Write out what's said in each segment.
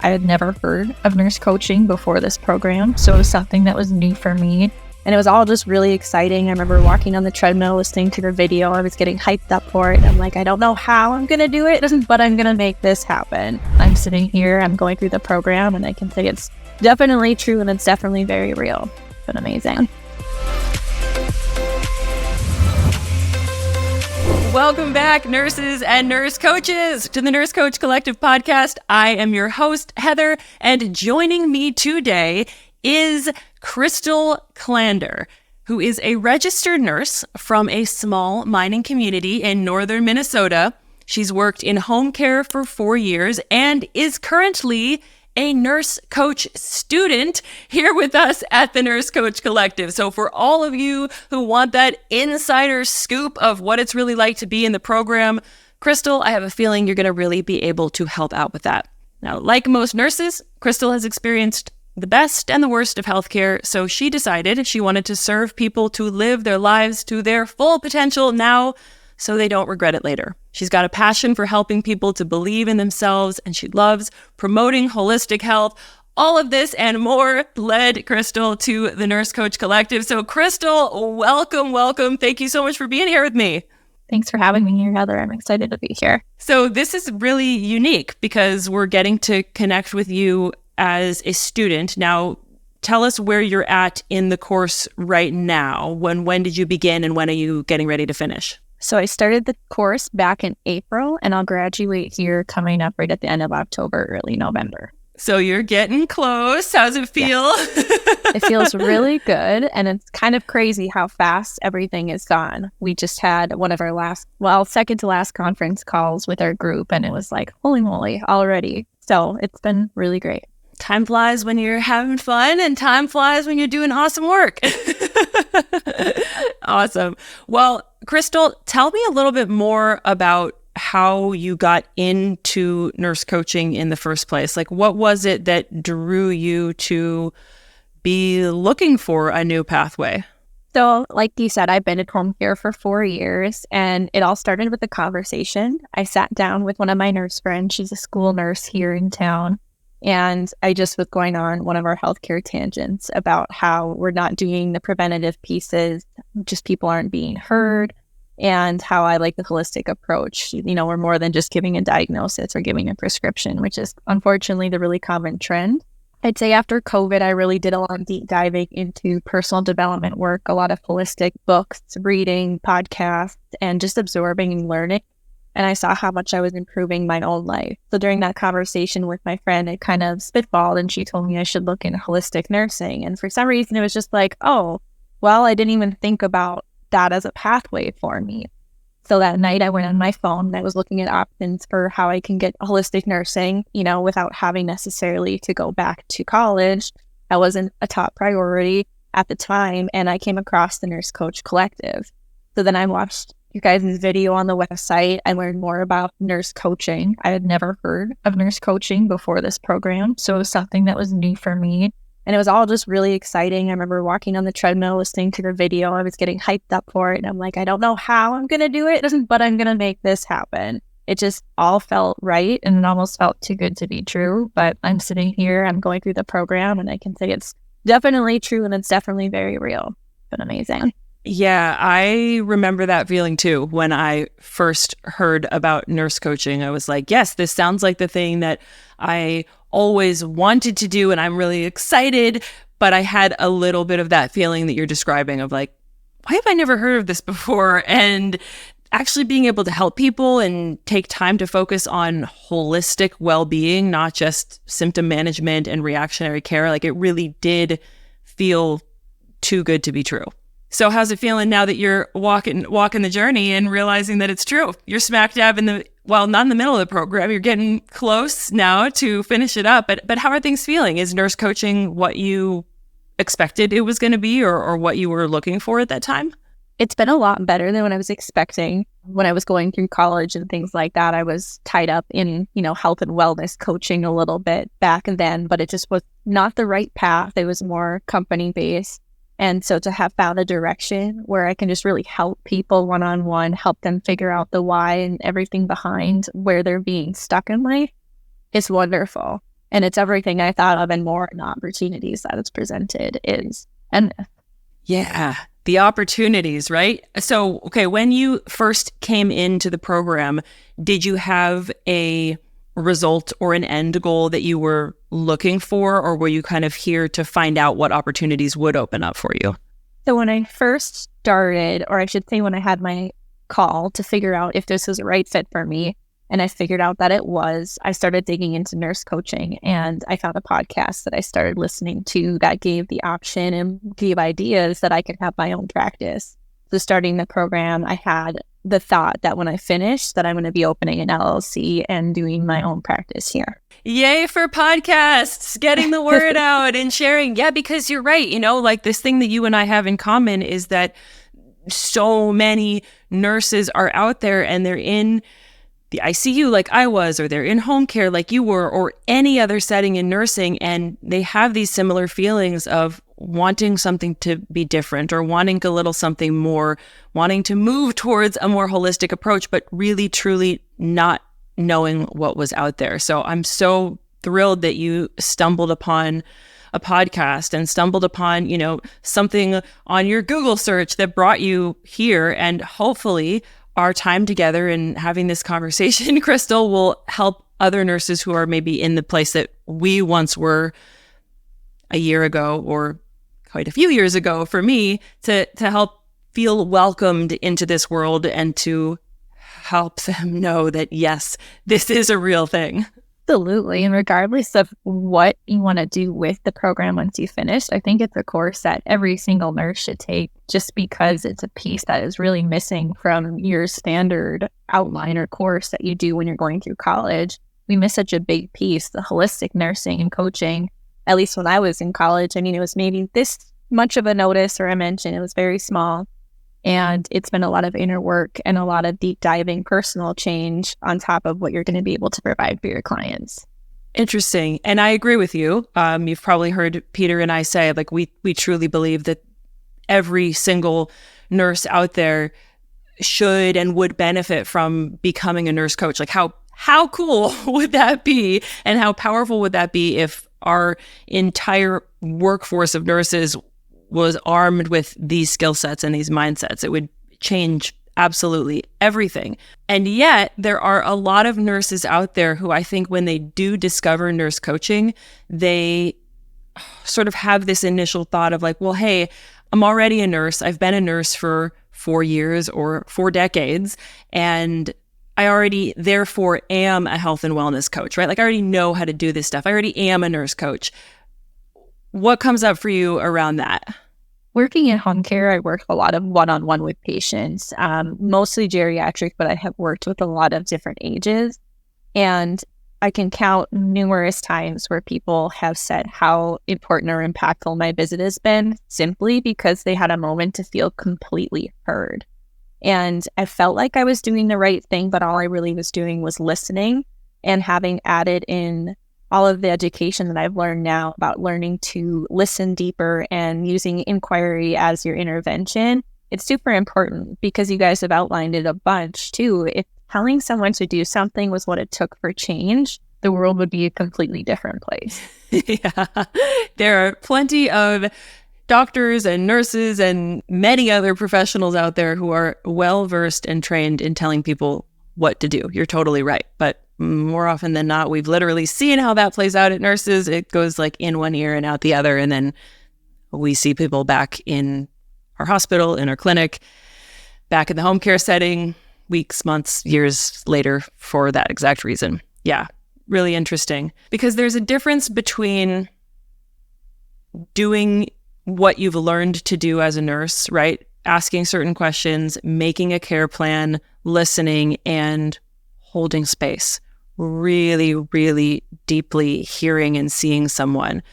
I had never heard of nurse coaching before this program, so it was something that was new for me. And it was all just really exciting. I remember walking on the treadmill, listening to the video. I was getting hyped up for it. I'm like, I don't know how I'm going to do it, but I'm going to make this happen. I'm sitting here, I'm going through the program, and I can say it's definitely true and it's definitely very real. It's been amazing. Welcome back, nurses and nurse coaches, to the Nurse Coach Collective podcast. I am your host, Heather, and joining me today is Krystal Klander, who is a registered nurse from a small mining community in northern Minnesota. She's worked in home care for 4 years and is currently a nurse coach student here with us at the Nurse Coach Collective. So for all of you who want that insider scoop of what it's really like to be in the program, Krystal, I have a feeling you're going to really be able to help out with that. Now, like most nurses, Krystal has experienced the best and the worst of healthcare, so she decided she wanted to serve people to live their lives to their full potential now so they don't regret it later. She's got a passion for helping people to believe in themselves, and she loves promoting holistic health. All of this and more led Krystal to the Nurse Coach Collective. So Krystal, welcome. Thank you so much for being here with me. Thanks for having me here, Heather. I'm excited to be here. So this is really unique because we're getting to connect with you as a student. Now, tell us where you're at in the course right now. When did you begin and when are you getting ready to finish? So I started the course back in April, and I'll graduate here coming up right at the end of October, early November. So you're getting close. How's it feel? Yes. It feels really good, and it's kind of crazy how fast everything is gone. We just had one of our second to last conference calls with our group, and it was like, holy moly, already. So it's been really great. Time flies when you're having fun, and time flies when you're doing awesome work. Awesome. Well, Krystal, tell me a little bit more about how you got into nurse coaching in the first place. Like, what was it that drew you to be looking for a new pathway? So, like you said, I've been at home care for 4 years, and it all started with a conversation. I sat down with one of my nurse friends. She's a school nurse here in town. And I just was going on one of our healthcare tangents about how we're not doing the preventative pieces, just people aren't being heard, and how I like the holistic approach. You know, we're more than just giving a diagnosis or giving a prescription, which is unfortunately the really common trend. I'd say after COVID, I really did a lot of deep diving into personal development work, a lot of holistic books, reading, podcasts, and just absorbing and learning. And I saw how much I was improving my own life. So during that conversation with my friend, it kind of spitballed, and she told me I should look into holistic nursing. And for some reason, it was just like, oh, well, I didn't even think about that as a pathway for me. So that night I went on my phone and I was looking at options for how I can get holistic nursing, without having necessarily to go back to college. That wasn't a top priority at the time. And I came across the Nurse Coach Collective. So then I watched you guys' video on the website. I learned more about nurse coaching. I had never heard of nurse coaching before this program, so it was something that was new for me. And it was all just really exciting. I remember walking on the treadmill, listening to the video. I was getting hyped up for it. And I'm like, I don't know how I'm going to do it, but I'm going to make this happen. It just all felt right, and it almost felt too good to be true. But I'm sitting here, I'm going through the program, and I can say it's definitely true and it's definitely very real. It's been amazing. Yeah, I remember that feeling too. When I first heard about nurse coaching, I was like, yes, this sounds like the thing that I always wanted to do, and I'm really excited. But I had a little bit of that feeling that you're describing of like, why have I never heard of this before? And actually being able to help people and take time to focus on holistic well-being, not just symptom management and reactionary care, like it really did feel too good to be true. So how's it feeling now that you're walking the journey and realizing that it's true? You're smack dab not in the middle of the program. You're getting close now to finish it up. But how are things feeling? Is nurse coaching what you expected it was going to be or what you were looking for at that time? It's been a lot better than what I was expecting. When I was going through college and things like that, I was tied up in, health and wellness coaching a little bit back then, but it just was not the right path. It was more company-based. And so to have found a direction where I can just really help people one-on-one, help them figure out the why and everything behind where they're being stuck in life, is wonderful. And it's everything I thought of and more, and opportunities that it's presented is endless. Yeah, the opportunities, right? So, okay, when you first came into the program, did you have a result or an end goal that you were looking for, or were you kind of here to find out what opportunities would open up for you? So when I first started, or I should say when I had my call to figure out if this was a right fit for me, and I figured out that it was, I started digging into nurse coaching, and I found a podcast that I started listening to that gave the option and gave ideas that I could have my own practice. So starting the program, I had the thought that when I finished that I'm going to be opening an LLC and doing my own practice here. Yay for podcasts, getting the word out and sharing. Yeah, because you're right. Like this thing that you and I have in common is that so many nurses are out there and they're in the ICU like I was, or they're in home care like you were, or any other setting in nursing. And they have these similar feelings of wanting something to be different, or wanting a little something more, wanting to move towards a more holistic approach, but really, truly not knowing what was out there. So I'm so thrilled that you stumbled upon a podcast and stumbled upon, something on your Google search that brought you here. And hopefully our time together and having this conversation, Krystal, will help other nurses who are maybe in the place that we once were a year ago, or quite a few years ago for me, to help feel welcomed into this world and to help them know that, yes, this is a real thing. Absolutely. And regardless of what you want to do with the program once you finish, I think it's a course that every single nurse should take, just because it's a piece that is really missing from your standard outline or course that you do when you're going through college. We miss such a big piece, the holistic nursing and coaching. At least when I was in college, I mean, it was maybe this much of a notice or a mention. It was very small. And it's been a lot of inner work and a lot of deep diving personal change on top of what you're going to be able to provide for your clients. Interesting. And I agree with you. You've probably heard Peter and I say, like, we truly believe that every single nurse out there should and would benefit from becoming a nurse coach. Like, how cool would that be? And how powerful would that be if our entire workforce of nurses was armed with these skill sets and these mindsets? It would change absolutely everything. And yet there are a lot of nurses out there who I think when they do discover nurse coaching, they sort of have this initial thought of like, well, hey, I'm already a nurse. I've been a nurse for 4 years or 4 decades. And I already, therefore, am a health and wellness coach, right? Like I already know how to do this stuff. I already am a nurse coach. What comes up for you around that? Working in home care, I work a lot of one-on-one with patients, mostly geriatric, but I have worked with a lot of different ages. And I can count numerous times where people have said how important or impactful my visit has been simply because they had a moment to feel completely heard. And I felt like I was doing the right thing, but all I really was doing was listening, and having added in all of the education that I've learned now about learning to listen deeper and using inquiry as your intervention. It's super important because you guys have outlined it a bunch too. If telling someone to do something was what it took for change, the world would be a completely different place. Yeah, there are plenty of doctors and nurses and many other professionals out there who are well-versed and trained in telling people what to do. You're totally right. But more often than not, we've literally seen how that plays out at nurses. It goes like in one ear and out the other. And then we see people back in our hospital, in our clinic, back in the home care setting, weeks, months, years later for that exact reason. Yeah, really interesting. Because there's a difference between doing what you've learned to do as a nurse, right? Asking certain questions, making a care plan, listening, and holding space. Really, really deeply hearing and seeing someone.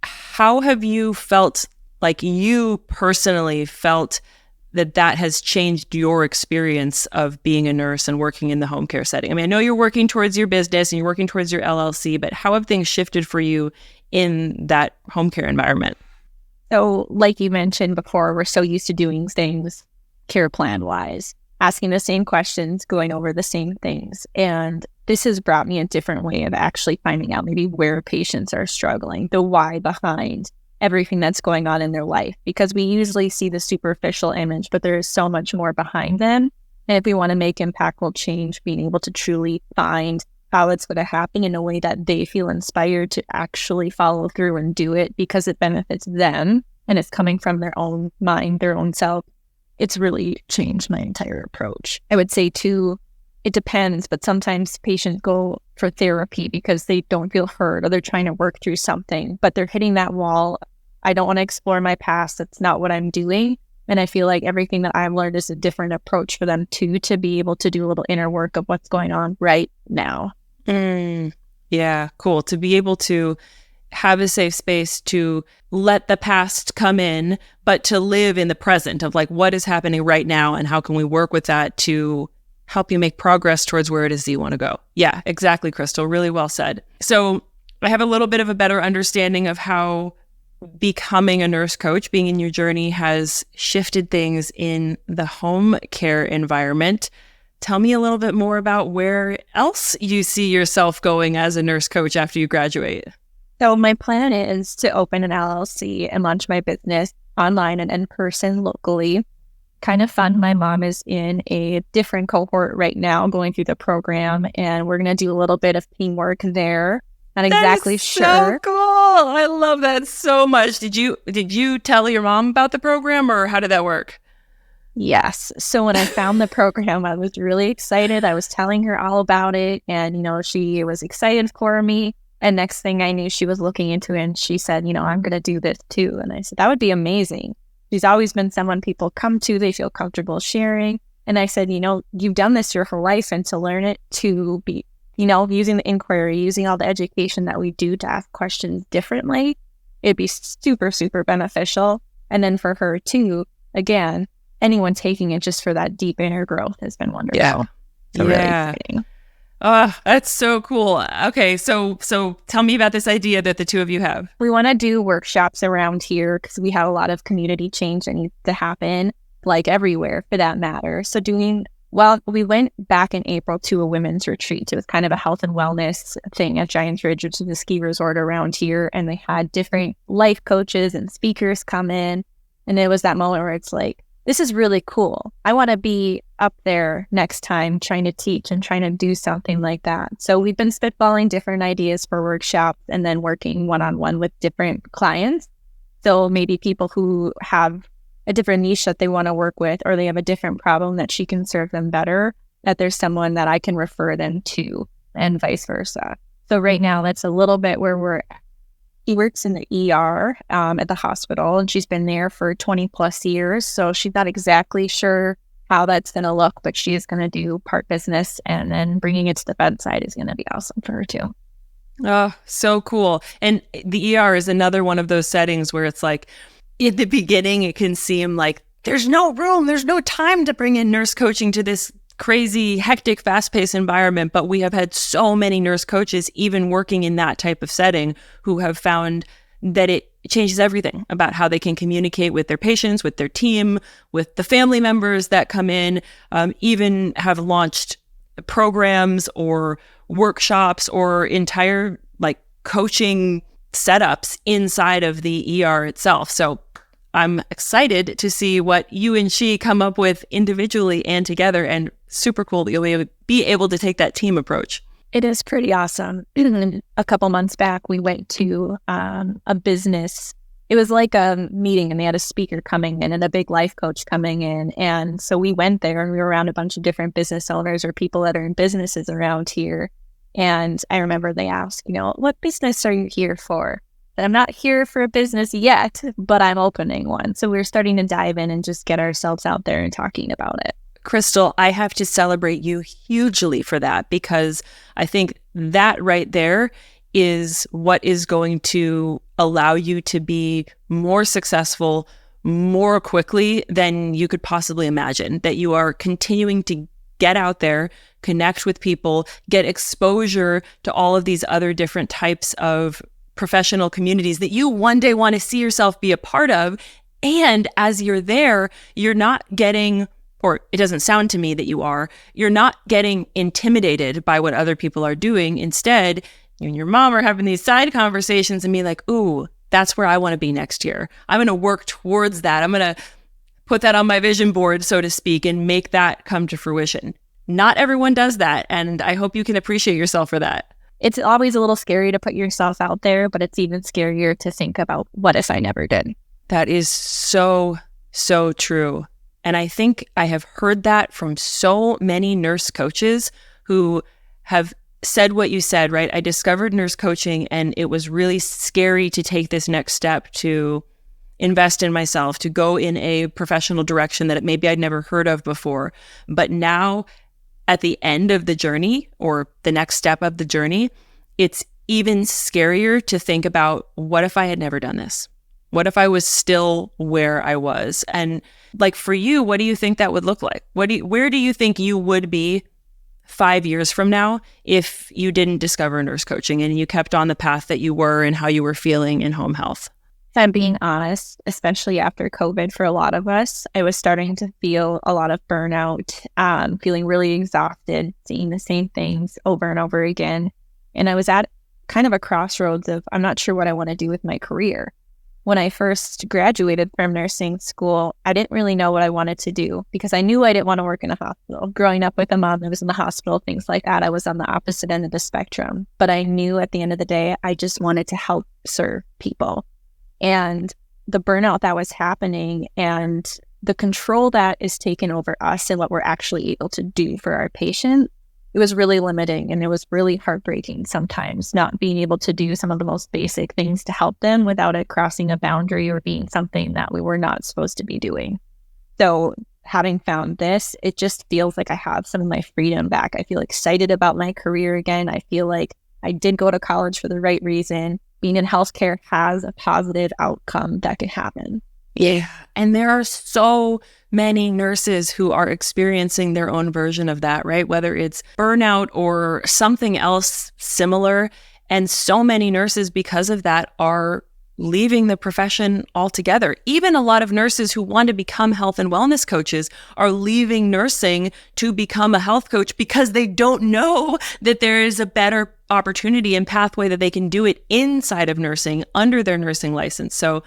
How have you felt, like you personally felt that has changed your experience of being a nurse and working in the home care setting? I mean, I know you're working towards your business and you're working towards your LLC, but how have things shifted for you in that home care environment? So like you mentioned before, we're so used to doing things care plan wise. asking the same questions, going over the same things. And this has brought me a different way of actually finding out maybe where patients are struggling, the why behind everything that's going on in their life, because we usually see the superficial image, but there is so much more behind them. And if we want to make impactful change, being able to truly find how it's going to happen in a way that they feel inspired to actually follow through and do it because it benefits them and it's coming from their own mind, their own self, it's really changed my entire approach. I would say too, it depends, but sometimes patients go for therapy because they don't feel heard or they're trying to work through something, but they're hitting that wall. I don't want to explore my past. That's not what I'm doing. And I feel like everything that I've learned is a different approach for them too, to be able to do a little inner work of what's going on right now. Yeah, cool. To be able to have a safe space to let the past come in, but to live in the present of like what is happening right now and how can we work with that to help you make progress towards where it is that you want to go. Yeah, exactly, Krystal. Really well said. So I have a little bit of a better understanding of how becoming a nurse coach, being in your journey, has shifted things in the home care environment. Tell me a little bit more about where else you see yourself going as a nurse coach after you graduate. So my plan is to open an LLC and launch my business online and in person locally. Kind of fun. My mom is in a different cohort right now going through the program, and we're going to do a little bit of teamwork there. Not exactly sure. So cool. I love that so much. Did you tell your mom about the program, or how did that work? Yes. So when I found the program, I was really excited. I was telling her all about it, and she was excited for me. And next thing I knew, she was looking into it, and she said, I'm going to do this too. And I said, that would be amazing. She's always been someone people come to, they feel comfortable sharing. And I said, you've done this your whole life, and to learn it, to be, using the inquiry, using all the education that we do to ask questions differently, it'd be super, super beneficial. And then for her too, again, anyone taking it just for that deep inner growth has been wonderful. Yeah. So really exciting. Oh, that's so cool. Okay, so tell me about this idea that the two of you have. We want to do workshops around here because we have a lot of community change that needs to happen, like everywhere for that matter. So we went back in April to a women's retreat. It was kind of a health and wellness thing at Giants Ridge, which is a ski resort around here. And they had different life coaches and speakers come in. And it was that moment where it's like, this is really cool. I want to be up there next time trying to teach and trying to do something like that. So we've been spitballing different ideas for workshops and then working one-on-one with different clients. So maybe people who have a different niche that they want to work with, or they have a different problem that she can serve them better, that there's someone that I can refer them to, and vice versa. So right now, that's a little bit where we're at. She works in the ER at the hospital, and she's been there for 20 plus years. So she's not exactly sure how that's going to look, but she is going to do part business, and then bringing it to the bedside is going to be awesome for her too. Oh, so cool. And the ER is another one of those settings where it's like, in the beginning, it can seem like there's no room, there's no time to bring in nurse coaching to this crazy, hectic, fast-paced environment. But we have had so many nurse coaches, even working in that type of setting, who have found that it changes everything about how they can communicate with their patients, with their team, with the family members that come in, even have launched programs or workshops or entire coaching setups inside of the ER itself. So I'm excited to see what you and she come up with individually and together, and super cool that you'll be able to take that team approach. It is pretty awesome. A couple months back, we went to a business. It was like a meeting, and they had a speaker coming in and a big life coach coming in. And so we went there, and we were around a bunch of different business owners or people that are in businesses around here. And I remember they asked, what business are you here for? And I'm not here for a business yet, but I'm opening one. So we're starting to dive in and just get ourselves out there and talking about it. Krystal, I have to celebrate you hugely for that, because I think that right there is what is going to allow you to be more successful more quickly than you could possibly imagine. That you are continuing to get out there, connect with people, get exposure to all of these other different types of professional communities that you one day want to see yourself be a part of. And as you're there, you're not getting or it doesn't sound to me that you are, you're not getting intimidated by what other people are doing. Instead, you and your mom are having these side conversations and be like, ooh, that's where I want to be next year. I'm going to work towards that. I'm going to put that on my vision board, so to speak, and make that come to fruition. Not everyone does that, and I hope you can appreciate yourself for that. It's always a little scary to put yourself out there, but it's even scarier to think about what if I never did. That is so, so true. And I think I have heard that from so many nurse coaches who have said what you said, right? I discovered nurse coaching and it was really scary to take this next step to invest in myself, to go in a professional direction that maybe I'd never heard of before. But now at the end of the journey or the next step of the journey, it's even scarier to think about, what if I had never done this? What if I was still where I was? And like for you, what do you think that would look like? Where do you think you would be 5 years from now if you didn't discover nurse coaching and you kept on the path that you were and how you were feeling in home health? If I'm being honest, especially after COVID for a lot of us, I was starting to feel a lot of burnout, feeling really exhausted, seeing the same things over and over again. And I was at kind of a crossroads of, I'm not sure what I want to do with my career. When I first graduated from nursing school, I didn't really know what I wanted to do because I knew I didn't want to work in a hospital. Growing up with a mom that was in the hospital, things like that, I was on the opposite end of the spectrum. But I knew at the end of the day, I just wanted to help serve people. And the burnout that was happening and the control that is taken over us and what we're actually able to do for our patients, it was really limiting, and it was really heartbreaking sometimes not being able to do some of the most basic things to help them without it crossing a boundary or being something that we were not supposed to be doing. So having found this, it just feels like I have some of my freedom back. I feel excited about my career again. I feel like I did go to college for the right reason. Being in healthcare has a positive outcome that can happen. Yeah. And there are so many nurses who are experiencing their own version of that, right? Whether it's burnout or something else similar. And so many nurses, because of that, are leaving the profession altogether. Even a lot of nurses who want to become health and wellness coaches are leaving nursing to become a health coach because they don't know that there is a better opportunity and pathway that they can do it inside of nursing under their nursing license. So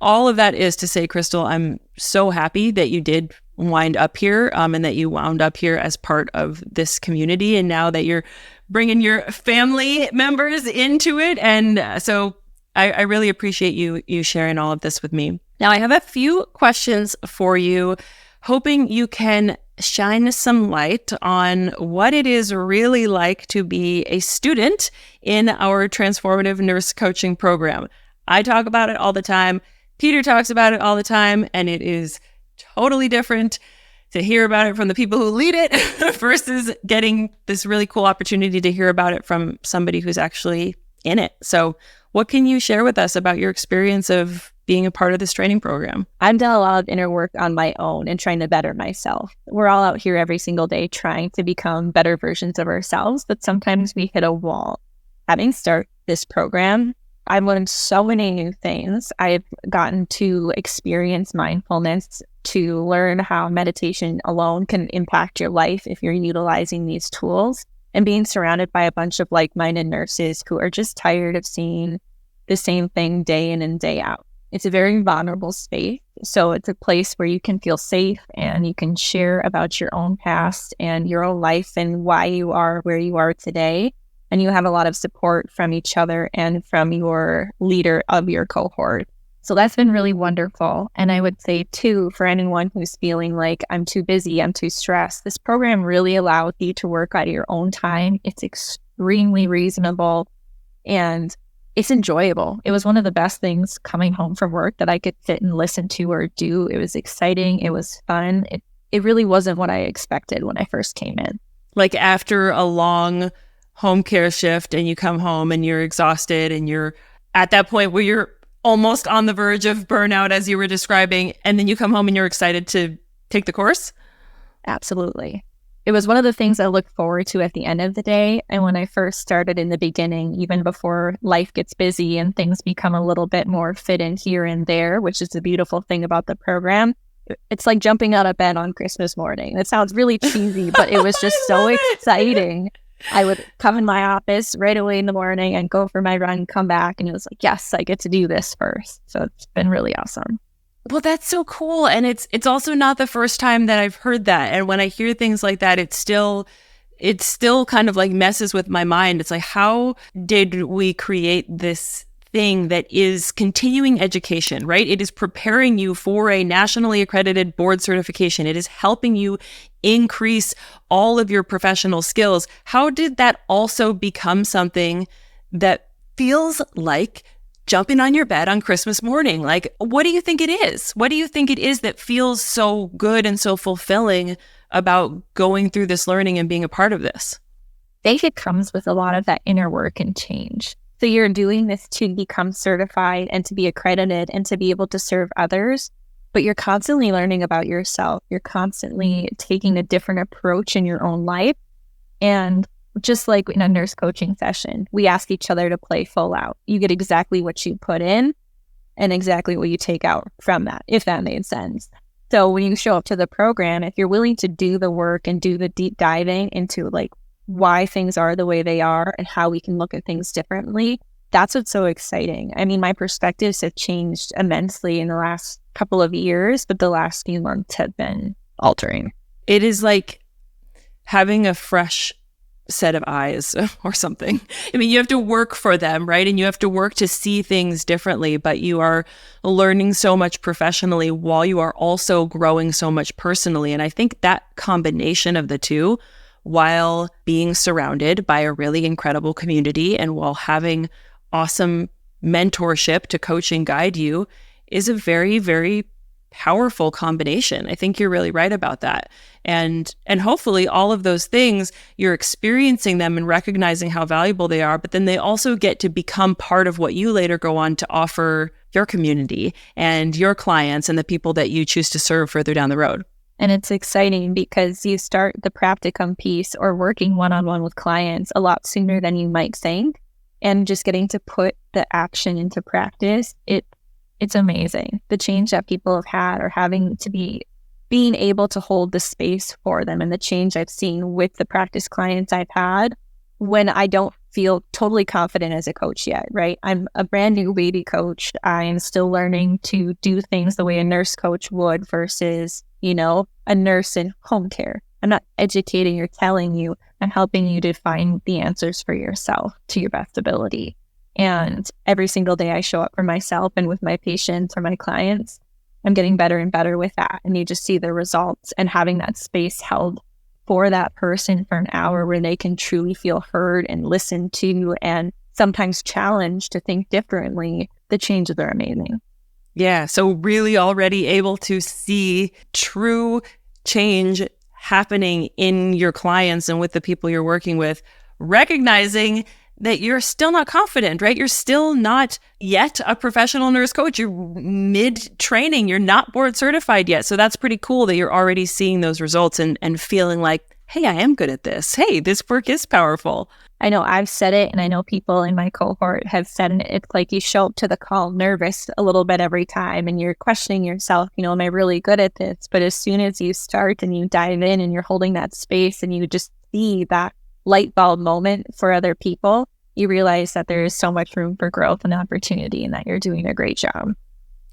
all of that is to say, Krystal, I'm so happy that you did wind up here and that you wound up here as part of this community. And now that you're bringing your family members into it. And so I really appreciate you sharing all of this with me. Now, I have a few questions for you, hoping you can shine some light on what it is really like to be a student in our transformative nurse coaching program. I talk about it all the time. Peter talks about it all the time, and it is totally different to hear about it from the people who lead it versus getting this really cool opportunity to hear about it from somebody who's actually in it. So what can you share with us about your experience of being a part of this training program? I've done a lot of inner work on my own and trying to better myself. We're all out here every single day trying to become better versions of ourselves, but sometimes we hit a wall. Having started this program, I've learned so many new things. I've gotten to experience mindfulness, to learn how meditation alone can impact your life if you're utilizing these tools, and being surrounded by a bunch of like-minded nurses who are just tired of seeing the same thing day in and day out. It's a very vulnerable space. So it's a place where you can feel safe and you can share about your own past and your own life and why you are where you are today. And you have a lot of support from each other and from your leader of your cohort. So that's been really wonderful. And I would say too, for anyone who's feeling like I'm too busy, I'm too stressed, this program really allows you to work at your own time. It's extremely reasonable and it's enjoyable. It was one of the best things coming home from work that I could sit and listen to or do. It was exciting. It was fun. It really wasn't what I expected when I first came in. Like after a long home care shift and you come home and you're exhausted and you're at that point where you're almost on the verge of burnout, as you were describing, and then you come home and you're excited to take the course? Absolutely. It was one of the things I look forward to at the end of the day. And when I first started in the beginning, even before life gets busy and things become a little bit more fit in here and there, which is the beautiful thing about the program, it's like jumping out of bed on Christmas morning. It sounds really cheesy, but it was just so exciting. I would come in my office right away in the morning and go for my run, come back, and it was like, yes, I get to do this first. So it's been really awesome. Well, that's so cool. And it's also not the first time that I've heard that. And when I hear things like that, it's still kind of like messes with my mind. It's like, how did we create this thing that is continuing education, right? It is preparing you for a nationally accredited board certification. It is helping you increase all of your professional skills. How did that also become something that feels like jumping on your bed on Christmas morning? Like, what do you think it is? What do you think it is that feels so good and so fulfilling about going through this learning and being a part of this? I think it comes with a lot of that inner work and change. So you're doing this to become certified and to be accredited and to be able to serve others, but you're constantly learning about yourself. You're constantly taking a different approach in your own life. And just like in a nurse coaching session, we ask each other to play full out. You get exactly what you put in and exactly what you take out from that, if that made sense. So when you show up to the program, if you're willing to do the work and do the deep diving into like why things are the way they are and how we can look at things differently, that's what's so exciting. I mean, my perspectives have changed immensely in the last couple of years, but the last few months have been altering. It is like having a fresh set of eyes or something. I mean, you have to work for them, right? And you have to work to see things differently, but you are learning so much professionally while you are also growing so much personally. And I think that combination of the two, while being surrounded by a really incredible community and while having awesome mentorship to coach and guide you, is a very, very powerful combination. I think you're really right about that. And hopefully all of those things, you're experiencing them and recognizing how valuable they are, but then they also get to become part of what you later go on to offer your community and your clients and the people that you choose to serve further down the road. And it's exciting because you start the practicum piece or working one-on-one with clients a lot sooner than you might think. And just getting to put the action into practice, it's amazing. The change that people have had or having to being able to hold the space for them, and the change I've seen with the practice clients I've had when I don't feel totally confident as a coach yet, right? I'm a brand new baby coach. I am still learning to do things the way a nurse coach would versus, a nurse in home care. I'm not educating or telling you. I'm helping you to find the answers for yourself to your best ability. And every single day I show up for myself and with my patients or my clients, I'm getting better and better with that. And you just see the results, and having that space held for that person for an hour where they can truly feel heard and listened to and sometimes challenged to think differently, the changes are amazing. Yeah. So really already able to see true change happening in your clients and with the people you're working with, recognizing that you're still not confident, right? You're still not yet a professional nurse coach. You're mid-training. You're not board certified yet. So that's pretty cool that you're already seeing those results and feeling like, hey, I am good at this. Hey, this work is powerful. I know I've said it, and I know people in my cohort have said it. It's like you show up to the call nervous a little bit every time, and you're questioning yourself, am I really good at this? But as soon as you start and you dive in and you're holding that space and you just see that light bulb moment for other people, you realize that there is so much room for growth and opportunity and that you're doing a great job.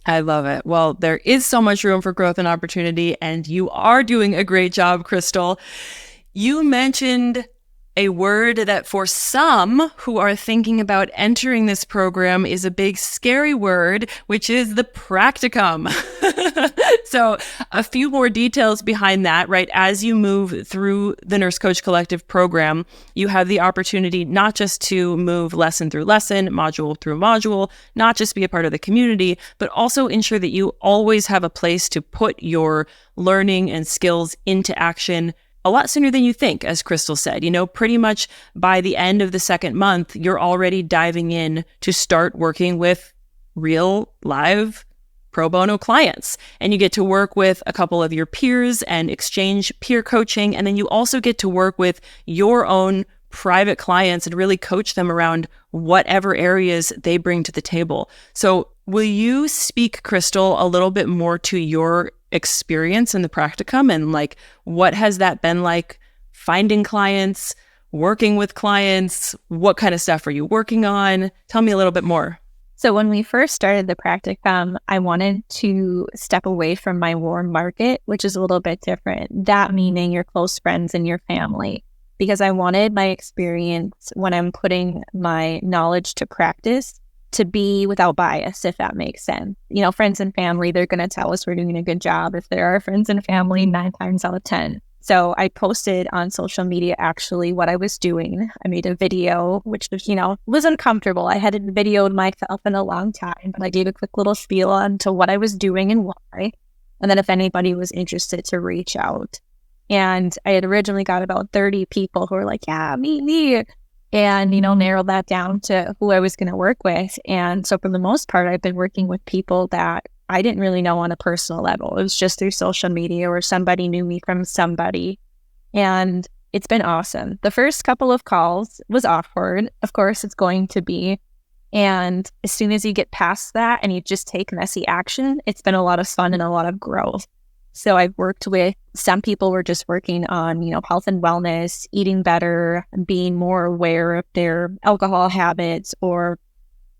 I love it. Well, there is so much room for growth and opportunity, and you are doing a great job, Krystal. You mentioned a word that for some who are thinking about entering this program is a big scary word, which is the practicum. So a few more details behind that, right? As you move through the Nurse Coach Collective program, you have the opportunity not just to move lesson through lesson, module through module, not just be a part of the community, but also ensure that you always have a place to put your learning and skills into action a lot sooner than you think, as Krystal said. Pretty much by the end of the second month, you're already diving in to start working with real, live, pro bono clients. And you get to work with a couple of your peers and exchange peer coaching. And then you also get to work with your own private clients and really coach them around whatever areas they bring to the table. So will you speak, Krystal, a little bit more to your experience in the practicum, and like, what has that been like finding clients, working with clients? What kind of stuff are you working on? Tell me a little bit more. So when we first started the practicum, I wanted to step away from my warm market, which is a little bit different. That meaning your close friends and your family, because I wanted my experience when I'm putting my knowledge to practice to be without bias, if that makes sense. You know, friends and family, they're going to tell us we're doing a good job. If they're our friends and family, 9 times out of 10. So I posted on social media, actually, what I was doing. I made a video, which was, was uncomfortable. I hadn't videoed myself in a long time, but I gave a quick little spiel onto what I was doing and why. And then if anybody was interested, to reach out. And I had originally got about 30 people who were like, yeah, me. And, narrowed that down to who I was going to work with. And so for the most part, I've been working with people that I didn't really know on a personal level. It was just through social media, or somebody knew me from somebody. And it's been awesome. The first couple of calls was awkward. Of course, it's going to be. And as soon as you get past that and you just take messy action, it's been a lot of fun and a lot of growth. So I've worked with some people were just working on, health and wellness, eating better, being more aware of their alcohol habits, or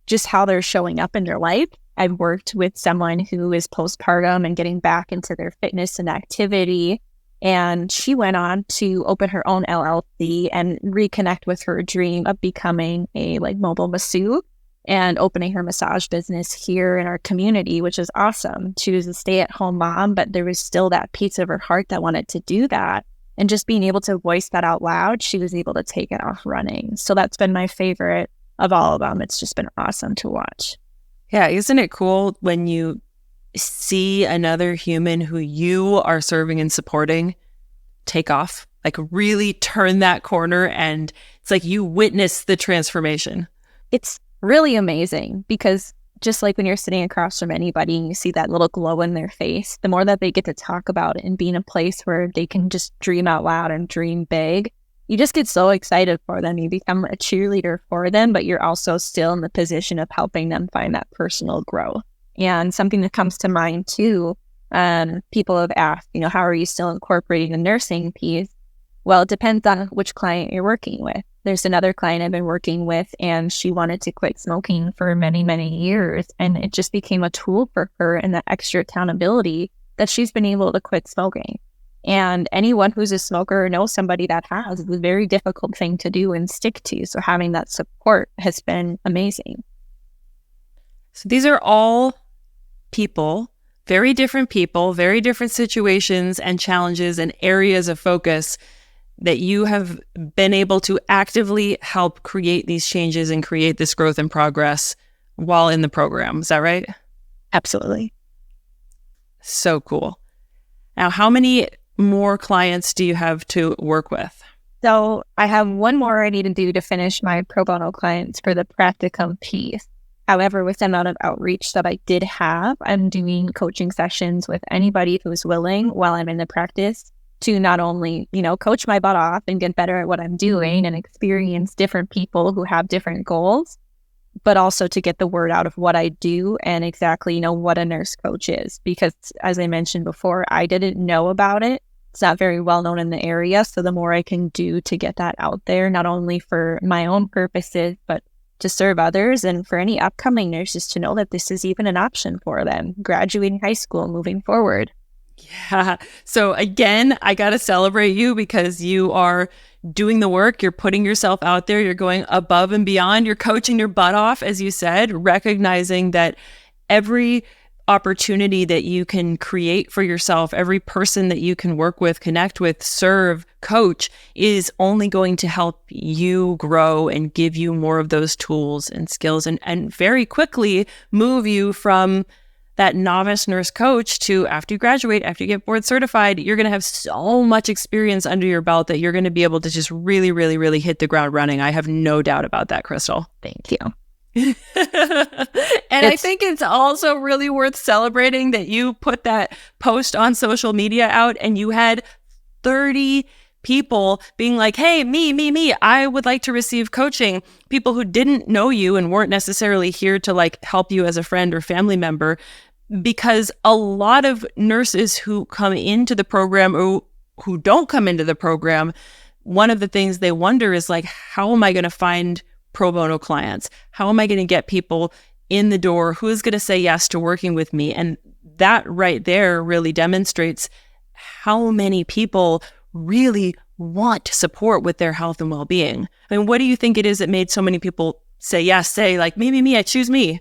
just how they're showing up in their life. I've worked with someone who is postpartum and getting back into their fitness and activity. And she went on to open her own LLC and reconnect with her dream of becoming a mobile masseuse and opening her massage business here in our community, which is awesome. She was a stay-at-home mom, but there was still that piece of her heart that wanted to do that. And just being able to voice that out loud, she was able to take it off running. So that's been my favorite of all of them. It's just been awesome to watch. Yeah, isn't it cool when you see another human who you are serving and supporting take off, like really turn that corner, and it's like you witness the transformation? It's really amazing, because just like when you're sitting across from anybody and you see that little glow in their face, the more that they get to talk about it and be in a place where they can just dream out loud and dream big, you just get so excited for them. You become a cheerleader for them, but you're also still in the position of helping them find that personal growth. And something that comes to mind too, people have asked, how are you still incorporating the nursing piece? Well, it depends on which client you're working with. There's another client I've been working with, and she wanted to quit smoking for many, many years. And it just became a tool for her and that extra accountability that she's been able to quit smoking. And anyone who's a smoker or knows somebody that has, it's a very difficult thing to do and stick to. So having that support has been amazing. So these are all people, very different situations and challenges and areas of focus that you have been able to actively help create these changes and create this growth and progress while in the program. Is that right? Absolutely. So cool. Now, how many more clients do you have to work with? So I have one more I need to do to finish my pro bono clients for the practicum piece. However, with the amount of outreach that I did have, I'm doing coaching sessions with anybody who's willing while I'm in the practice to not only, coach my butt off and get better at what I'm doing and experience different people who have different goals, but also to get the word out of what I do and exactly, what a nurse coach is. Because as I mentioned before, I didn't know about it. It's not very well known in the area. So the more I can do to get that out there, not only for my own purposes, but to serve others and for any upcoming nurses to know that this is even an option for them, graduating high school, moving forward. Yeah. So again, I got to celebrate you because you are doing the work. You're putting yourself out there. You're going above and beyond. You're coaching your butt off, as you said, recognizing that every opportunity that you can create for yourself, every person that you can work with, connect with, serve, coach is only going to help you grow and give you more of those tools and skills and very quickly move you from that novice nurse coach to after you graduate, after you get board certified, you're going to have so much experience under your belt that you're going to be able to just really, really, really hit the ground running. I have no doubt about that, Krystal. Thank you. I think it's also really worth celebrating that you put that post on social media out and you had 30 people being like, hey, me, I would like to receive coaching. People who didn't know you and weren't necessarily here to help you as a friend or family member, because a lot of nurses who come into the program or who don't come into the program, one of the things they wonder is like, how am I going to find pro bono clients? How am I going to get people in the door? Who's going to say yes to working with me? And that right there really demonstrates how many people really want support with their health and well-being. I mean, what do you think it is that made so many people say yes, say like, maybe me, I choose me?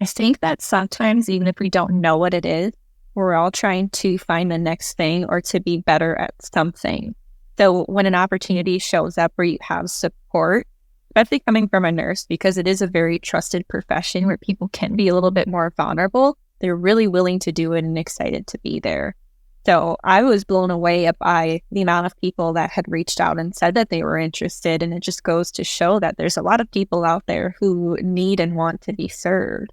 I think that sometimes, even if we don't know what it is, we're all trying to find the next thing or to be better at something. So when an opportunity shows up where you have support, especially coming from a nurse, because it is a very trusted profession where people can be a little bit more vulnerable, they're really willing to do it and excited to be there. So I was blown away by the amount of people that had reached out and said that they were interested. And it just goes to show that there's a lot of people out there who need and want to be served.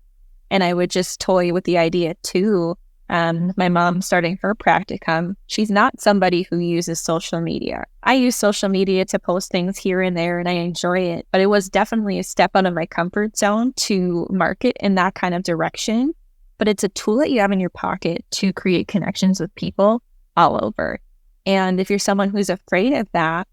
And I would just toy with the idea too. My mom starting her practicum, she's not somebody who uses social media. I use social media to post things here and there and I enjoy it, but it was definitely a step out of my comfort zone to market in that kind of direction. But it's a tool that you have in your pocket to create connections with people all over. And if you're someone who's afraid of that,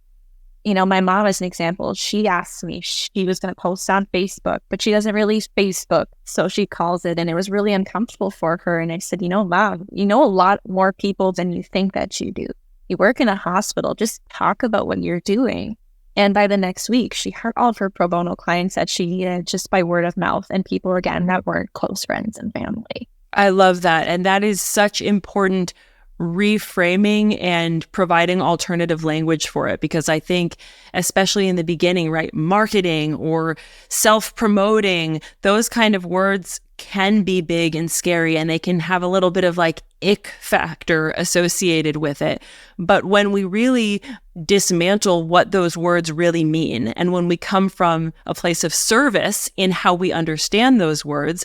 my mom as an example, she asked me, she was going to post on Facebook, but she doesn't really use Facebook. So she calls it, and it was really uncomfortable for her. And I said, Mom, you know a lot more people than you think that you do. You work in a hospital, just talk about what you're doing. And by the next week, she had all of her pro bono clients that she needed just by word of mouth, and people, again, that weren't close friends and family. I love that. And that is such important reframing and providing alternative language for it, because I think, especially in the beginning, right, marketing or self-promoting, those kind of words can be big and scary, and they can have a little bit of like ick factor associated with it. But when we really dismantle what those words really mean, and when we come from a place of service in how we understand those words,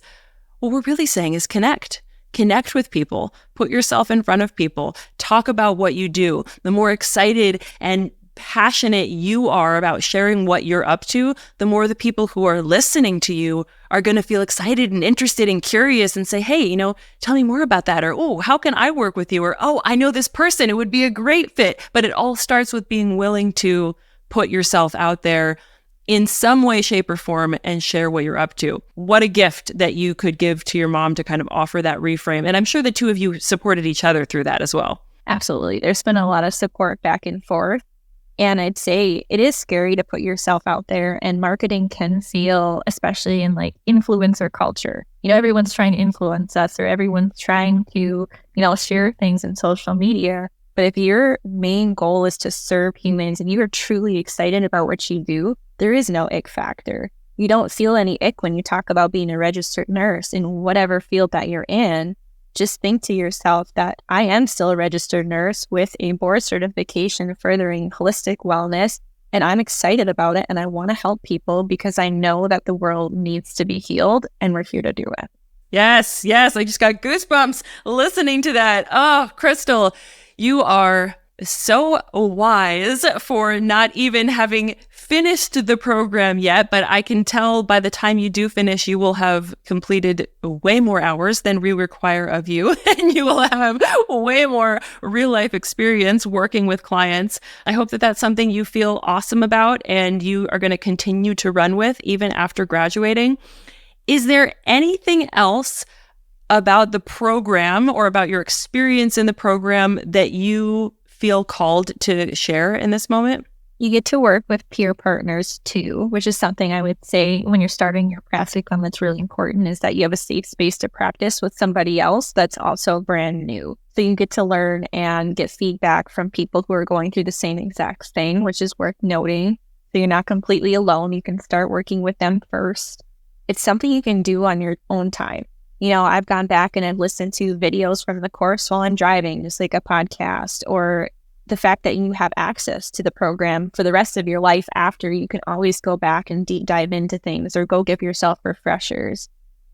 what we're really saying is connect. Connect with people, put yourself in front of people, talk about what you do. The more excited and passionate you are about sharing what you're up to, the more the people who are listening to you are going to feel excited and interested and curious and say, hey, tell me more about that. Or, oh, how can I work with you? Or, oh, I know this person. It would be a great fit. But it all starts with being willing to put yourself out there in some way, shape, or form and share what you're up to. What a gift that you could give to your mom to kind of offer that reframe. And I'm sure the two of you supported each other through that as well. Absolutely. There's been a lot of support back and forth. And I'd say it is scary to put yourself out there, and marketing can feel, especially in like influencer culture, everyone's trying to influence us, or everyone's trying to, share things in social media. But if your main goal is to serve humans and you are truly excited about what you do, there is no ick factor. You don't feel any ick when you talk about being a registered nurse in whatever field that you're in. Just think to yourself that I am still a registered nurse with a board certification furthering holistic wellness, and I'm excited about it, and I want to help people because I know that the world needs to be healed, and we're here to do it. Yes. I just got goosebumps listening to that. Oh, Krystal, you are so wise for not even having finished the program yet, but I can tell by the time you do finish, you will have completed way more hours than we require of you, and you will have way more real life experience working with clients. I hope that that's something you feel awesome about and you are going to continue to run with even after graduating. Is there anything else about the program or about your experience in the program that you feel called to share in this moment? You get to work with peer partners too, which is something I would say when you're starting your practicum that's really important, is that you have a safe space to practice with somebody else that's also brand new. So you get to learn and get feedback from people who are going through the same exact thing, which is worth noting. So you're not completely alone. You can start working with them first. It's something you can do on your own time. I've gone back and I've listened to videos from the course while I'm driving, just like a podcast, or the fact that you have access to the program for the rest of your life after. You can always go back and deep dive into things or go give yourself refreshers.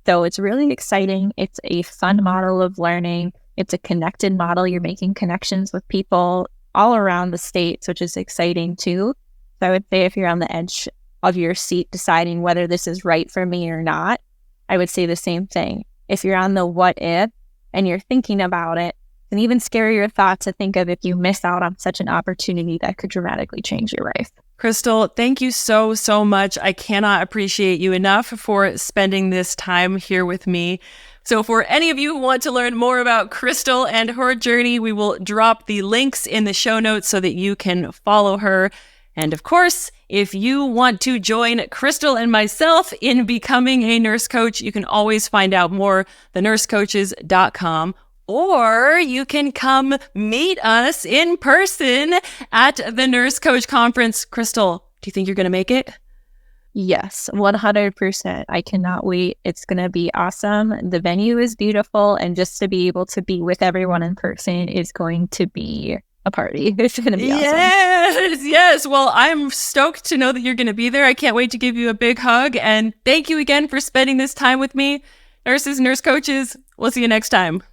So it's really exciting. It's a fun model of learning. It's a connected model. You're making connections with people all around the states, which is exciting too. So I would say if you're on the edge of your seat deciding whether this is right for me or not, I would say the same thing. If you're on the what if, and you're thinking about it, an even scarier thought to think of if you miss out on such an opportunity that could dramatically change your life. Krystal, thank you so, so much. I cannot appreciate you enough for spending this time here with me. So for any of you who want to learn more about Krystal and her journey, we will drop the links in the show notes so that you can follow her. And of course, if you want to join Krystal and myself in becoming a nurse coach, you can always find out more, thenursecoaches.com. Or you can come meet us in person at the Nurse Coach Conference. Krystal, do you think you're going to make it? Yes, 100%. I cannot wait. It's going to be awesome. The venue is beautiful, and just to be able to be with everyone in person is going to be a party. It's going to be awesome. Yes. Well, I'm stoked to know that you're going to be there. I can't wait to give you a big hug. And thank you again for spending this time with me. Nurses, nurse coaches, we'll see you next time.